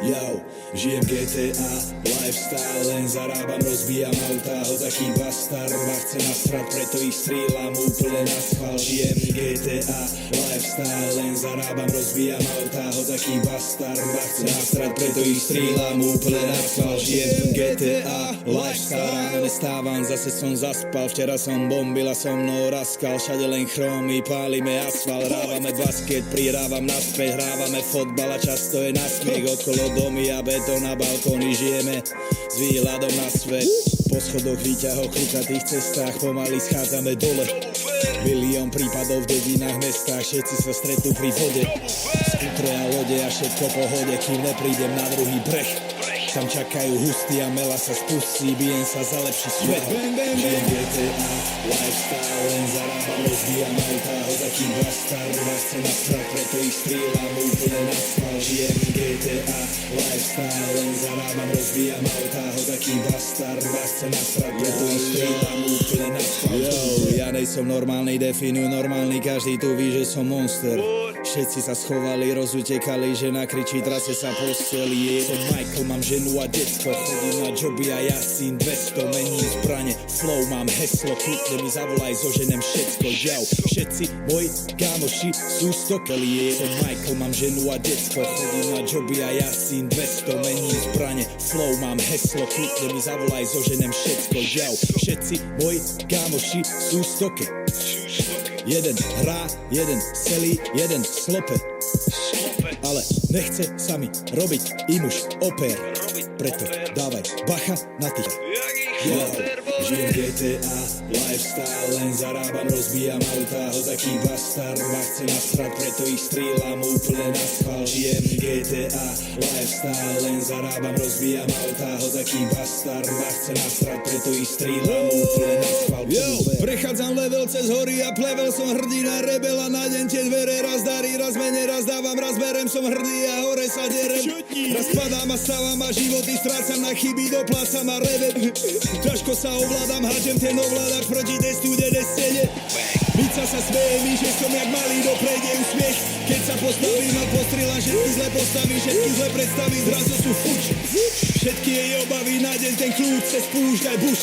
Yo, žijem GTA, lifestyle, len zarábam, rozbijam autá, hozaký bastard ma chce nasrať, preto ich strieľam úplne na schvál. Žijem GTA, lifestyle, len zarábam, rozbijam autá, hozaký bastard ma chce nasrať, preto ich strieľam úplne na schvál. Žijem GTA, lifestyle, ráno nestávam, zase som zaspal, včera som bombil a so mnou raskal, všade len chromy, pálime asfalt, rávame basket, prirávam naspäť, hrávame fotbal a často je nasmiech okolo domy a betón na balkóny, žijeme s výhľadom na svet. Po schodoch, výťahoch, krukatých cestách pomaly schádzame dole. Milión prípadov v dedinách, mestách, všetci sa stretnú pri vode. Skutre a lode a všetko pohode, kým neprídem na druhý breh. Tam čakajú hustí a mela sa spustí, bijem sa za lepší svet. Žijem GTA, lifestyle, len zarábam, rozbijam autá, hozaký bastard ma chce nasrať, preto ich strieľam úplne na schvál. Žijem GTA, lifestyle, len zarábam, rozbijam autá, hozaký bastard ma chce nasrať, preto ich strieľam úplne na schvál. Yo, ja nejsom normálny, definuj normálny, každý tu ví, že som monster. Všetci sa schovali, rozutekali, žena kričí, trase sa posteli. Som Michael, mám ženu a detsko, chodím na joby a ja syn 200, mením zbrane, flow, mám heslo, kľudne mi zavolaj, zoženem všetko, jau. Všetci moji kámoši sú stokeli. Som Michael, mám ženu a detsko, chodím na joby a ja syn 200, mením zbrane, flow, mám heslo, kľudne mi zavolaj, zoženem všetko, jau. Všetci moji kámoši sú stoke. Jeden hrá, jeden selí, jeden slope. Ale nechce sa mi robiť im už opér. Preto dávaj bacha na tých. Yo, žijem GTA, lifestyle, len zarábam, rozbijam autá, hozaký bastard ma chce nasrať, preto ich strieľam úplne na schvál. Žijem GTA, lifestyle, len zarábam, rozbijam autá, hozaký bastard ma chce nasrať, preto ich strieľam úplne na schvál. Yo, prechádzam level cez hory a plevel, som hrdina, rebela, na deň tie dvere, raz darí, raz menej, raz dávam, raz berem, som hrdý a hore sa derem. Raz padám a stávam a životy strácam, na chyby doplácam a revem. Ťažko sa ovládam, hádžem ten ovládať proti tej studenej stene. Mica sa smeje mi, že som jak malý, doprejde úsmiech. Keď sa postavím a postrieľam, všetky zle postaví, všetky zle predstaví, zrazu sú fuč. Všetky jej obavy, na deň ten kľúč cez púšť aj buš.